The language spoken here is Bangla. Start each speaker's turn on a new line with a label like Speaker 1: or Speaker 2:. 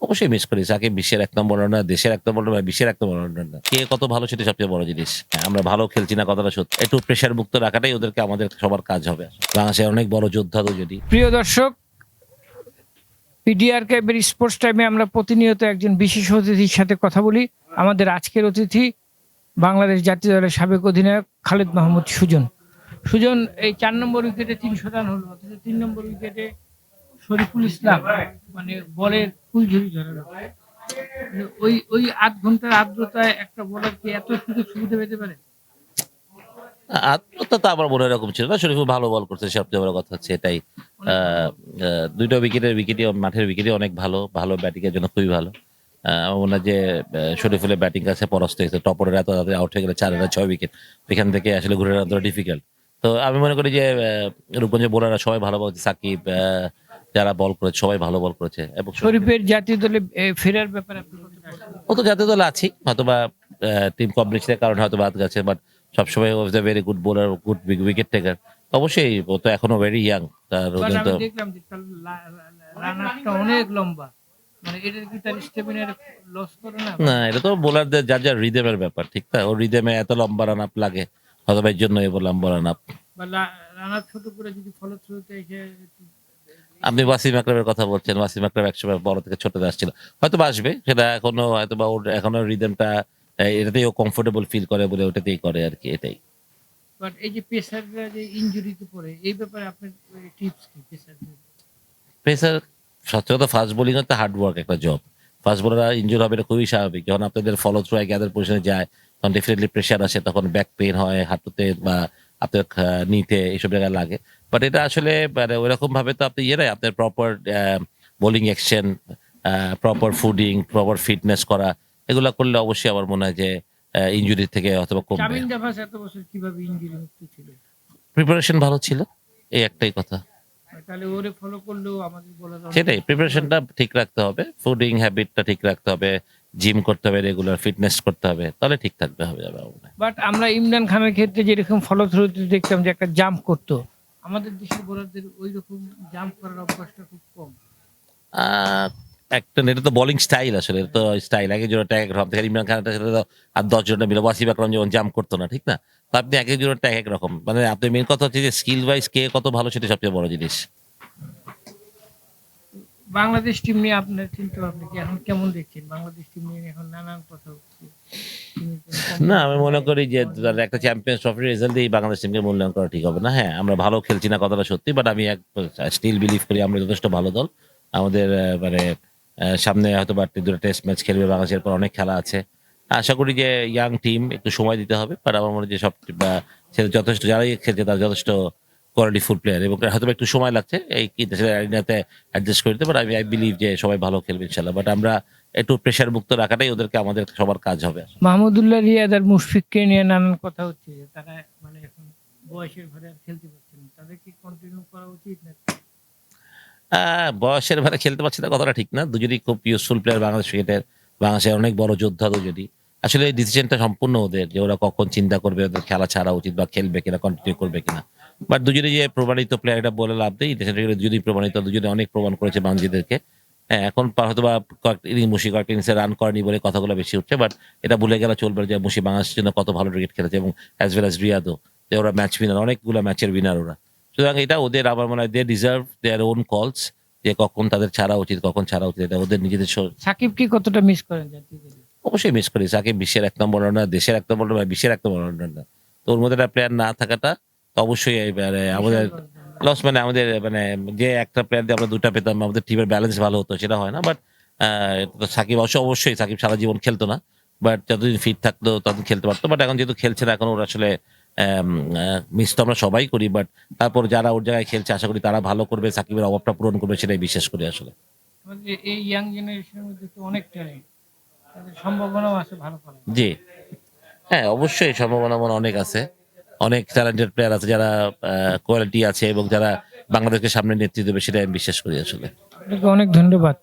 Speaker 1: অবশ্যই মিস করি। সাকিব বিশ্বের ১ নম্বর রানার, দেশের ১ নম্বর রানার, বিশ্বের ১ নম্বর রানার। কে কত ভালো সেটা সবচেয়ে বড় জিনিস। হ্যাঁ, আমরা ভালো খেলছি না কথাটা সত্যি। একটু প্রেশার মুক্ত রাখাটাই ওদেরকে আমাদের সবার কাজ হবে। বাংলাদেশের অনেক বড় যোদ্ধা তো যদি।
Speaker 2: প্রিয় দর্শক, পিডিআর ক্যাবের স্পোর্টস টাইমে আমরা প্রতিনিয়ত একজন বিশেষ অতিথির সাথে কথা বলি। আমাদের আজকের অতিথি বাংলাদেশ জাতীয় দলের সাবেক অধিনায়ক খালেদ মাহমুদ সুজন। সুজন, এই ৪ নম্বর উইকেটে ৩০০ রান হলো, অথচ ৩ নম্বর উইকেটে শরীফুল ইসলাম মানে বলের ফুলঝুরি ঝরালো। ওই আধ ঘন্টার আর্দ্রতায় একটা বোলার কি এত সুযোগ সুবিধা পেতে পারে?
Speaker 1: আত্মহত্যা তো আমার মনে হয় এরকম ছিল না। শরীফুল ভালো বল করছে, সবচেয়ে বড় কথা হচ্ছে এটাই। আ আ ২ টা উইকেটই মাঠের উইকেটই অনেক ভালো। ভালো ব্যাটিং এর জন্য খুবই ভালো। আমার মনে হয় যে শরীফুলের ব্যাটিং কাছে পরাস্ত হয়েছে। টপরের এত তাড়াতাড়ি আউট হয়ে গেলে ৪ রানে ৬ উইকেট। এখান থেকে আসলে ঘুরে দাঁড়ানোটা ডিফিকাল্ট। তো আমি মনে করি যে রূপগঞ্জের বোলাররা সবাই ভালো বলছে। সাকিব যারা বল করেছে সবাই ভালো বল করেছে এবং
Speaker 2: শরীফের জাতীয় দলে ফেরার ব্যাপারে আপনি কতটা আশাবাদী?
Speaker 1: ও তো জাতীয় দলে আছেই। হয়তোবা টিম কম্বিনেশনের কারণে হয়তো বাদ গেছে। বাট সবসময় ও is a very good bowler, good wicket taker. অবশ্যই ও তো এখনো ভেরি ইয়াং। তার
Speaker 2: বাট
Speaker 1: ওজন
Speaker 2: আমি
Speaker 1: তো
Speaker 2: দেখলাম যে তার রান আপটা অনেক লম্বা, মানে এটা কি তার স্টেমিনার লস করে না?
Speaker 1: না, এটা তো বোলারদের যার রিদমের ব্যাপার, ঠিক না? ওর রিদমে এত লম্বা রান আপ লাগে। হয়তোবা এর জন্যই লম্বা রান আপ।
Speaker 2: বা রান আপ ছোট করে যদি ফলো থ্রুতে এসে
Speaker 1: আপনি ওয়াসিম আকরামের কথা বলছেন। ওয়াসিম আকরাম একসময় বড় থেকে ছোটতে আসছিল। হয়তোবা আসবে। সেটা এখনো হয়তোবা ওর এখনো রিদমটা এটাতেই ও কমফোর্টেবল ফিল করে বলে ওটাতেই করে আরকি এটাই।
Speaker 2: বাট এই যে পেসাররা যে ইনজুরিতে পড়ে, এই ব্যাপারে আপনার টিপস কি পেসারদের?
Speaker 1: পেসার সত্যি কথা ফাস্ট বোলিং হচ্ছে হার্ড ওয়ার্ক একটা জব। ফাস্ট বোলাররা ইনজুর হবে এটা খুবই স্বাভাবিক। যখন আপনাদের ফলো থ্রু গ্যাদার পজিশনে যায় তখন ডেফিনিটলি প্রেশার আসে। তখন ব্যাক পেইন হয় হাঁটুতে বা আপনার নিতে এইসব জায়গায় লাগে। বাট এটা আসলে মানে ওইরকম ভাবে তো আপনি ইয়ে নাই আপনার proper bowling action, proper fooding, proper fitness করা এগুলা করলে অবশ্যই আমার মনে হয় যে ইনজুরি থেকে হয়তোবা কমবে।
Speaker 2: শামীম জাফাস এত বছর কিভাবে ইনজুরি মুক্ত ছিল?
Speaker 1: প্রিপারেশন ভালো ছিল। এই একটাই কথা।
Speaker 2: তাহলে ওরে ফলো করলেও আমাদের বলা যায়
Speaker 1: সেটাই প্রিপারেশনটা ঠিক রাখতে হবে। ফুডিং হ্যাবিটটা ঠিক রাখতে হবে। জিম করতে হবে, রেগুলার ফিটনেস করতে হবে। তাহলে ঠিক থাকবে হবে যাবে আমার মনে হয়।
Speaker 2: বাট আমরা ইমরান খানের ক্ষেত্রে যেরকম ফলো থ্রুতে দেখতাম যে একটা জাম্প করতো, আমাদের দেশের বোলারদের ওই রকম জাম্প করার অভ্যাসটা খুব কম।
Speaker 1: আ একটা এটা তো বোলিং স্টাইল আসলে। এটা তো স্টাইল। একেক জনের ট্যাগ রকম। দেখেন ইমরান খানের সাথে তো আর ১০ জনের মিলে ওয়াসিম আকরাম যেমন জাম্প করত না, ঠিক না? তো আপনি একেক জনের ট্যাগ একেক রকম। মানে আপনার মেইন কথা হচ্ছে যে স্কিল ওয়াইজ কে কত ভালো সেটা সবচেয়ে বড় জিনিস।
Speaker 2: বাংলাদেশ টিম নিয়ে আপনার চিন্তা ভাবনা কি এখন কেমন দেখছেন? বাংলাদেশ টিম নিয়ে এখন নানান কথা হচ্ছে।
Speaker 1: না, আমি মনে করি যে একটা চ্যাম্পিয়ন্স ট্রফির রেজাল্ট দিয়েই বাংলাদেশ টিমকে মূল্যায়ন করা ঠিক হবে না। হ্যাঁ, আমরা ভালো খেলছি না কথাটা সত্যি। বাট আমি স্টিল বিলিভ করি আমরা যথেষ্ট ভালো দল। আমাদের মানে সামনে হয়তোবা ২ টা টেস্ট ম্যাচ খেলবে বাংলাদেশের পর অনেক খেলা আছে। আশা করি যে ইয়াং টিম একটু সময় দিতে হবে। বাট আমার মনে হয় যে সব যথেষ্ট যারাই খেলছে তারা যথেষ্ট কোয়ালিটিফুল প্লেয়ার এবং হয়তোবা একটু সময় লাগছে এই দেশের অ্যারিনাতে অ্যাডজাস্ট করে দিতে। বাট আই বিলিভ যে সবাই ভালো খেলবে ইনশাআল্লাহ। বাট আমরা একটু প্রেশার মুক্ত রাখাটাই ওদেরকে আমাদের সবার কাজ হবে।
Speaker 2: মাহমুদুল্লাহ রিয়াদ আর মুশফিককে নিয়ে নানান কথা হচ্ছে যে তারা মানে এখন বয়সের ভারে আর খেলতে পারছে না, তাদের কি কন্টিনিউ করা উচিত না?
Speaker 1: আ বয়সের ভারে খেলতে পারছে না কথাটা ঠিক না। দুজনেই খুব ইউজফুল প্লেয়ার বাংলাদেশ ক্রিকেটের। বাংলাদেশের অনেক বড় যোদ্ধা দুজনই। আসলে এই ডিসিশনটা সম্পূর্ণ ওদের যে ওরা কখন চিন্তা করবে ওদের খেলা ছাড়া উচিত বা খেলবে কিনা, কন্টিনিউ করবে কিনা। বাট দুজনেই যে প্রমাণিত প্লেয়ার এটা বলে লাভ নেই। দেশের ক্রিকেটে দুজনেই প্রমাণিত, দুজনে অনেক প্রমাণ করেছে বাংলাদেশীদেরকে। হ্যাঁ, এখন হয়তোবা কয়েকটা ইনিংসে রান করেনি বলে কথাগুলো বেশি উঠছে। বাট এটা ভুলে গেলে চলবে না যে মুশি বাংলাদেশের জন্য কত ভালো ক্রিকেট খেলেছে এবং অ্যাজ ওয়েল অ্যাজ রিয়াদও। যে ওরা ম্যাচ উইনার, অনেকগুলা ম্যাচের উইনার ওরা। সুতরাং এটা ওদের আমার মনে হয় দে ডিজার্ভ দেয়ার ওন কলস যে কখন তাদের ছাড়া উচিত, কখন ছাড়া উচিত এটা ওদের নিজেদের
Speaker 2: সাকিব কি কতটা মিস করেন জাতীয় দলে?
Speaker 1: অবশ্যই মিস করি। সাকিব বিশ্বের ১ নম্বর রানার, দেশের ১ নম্বর রানার, বিশ্বের ১ নম্বর রানার। তো ওর মধ্যে একটা প্লেয়ার না থাকাটা তো অবশ্যই মানে আমাদের লস মানে আমাদের মানে যে একটা প্লেয়ার দিয়ে আমরা ২ টা পেতাম আমাদের টিমের ব্যালেন্স ভালো হতো সেটা হয় না। বাট আ সাকিব অবশ্যই সাকিব সারা জীবন খেলতো না। বাট যতদিন ফিট থাকতো ততদিন খেলতে পারতো। বাট এখন যেহেতু খেলছে না এখন ওর আসলে অ্যাম আ মিস তো আমরা সবাই করি। বাট তারপর যারা ওর জায়গায় খেলছে আশা করি তারা ভালো করবে, সাকিবের অভাবটা পূরণ করবে সেটাই বিশ্বাস করি আসলে।
Speaker 2: আমাদের এই ইয়াং জেনারেশনের মধ্যে তো অনেক ট্যালেন্ট, তাদের সম্ভাবনাও আছে ভালো করার।
Speaker 1: জি। হ্যাঁ, অবশ্যই সম্ভাবনা মনে অনেক আছে। অনেক ট্যালেন্টেড প্লেয়ার আছে যারা কোয়ালিটি আছে এবং যারা বাংলাদেশকে সামনে নেতৃত্ব দেবে সেটাই আমি বিশ্বাস করি আসলে।
Speaker 2: আপনাকে অনেক ধন্যবাদ।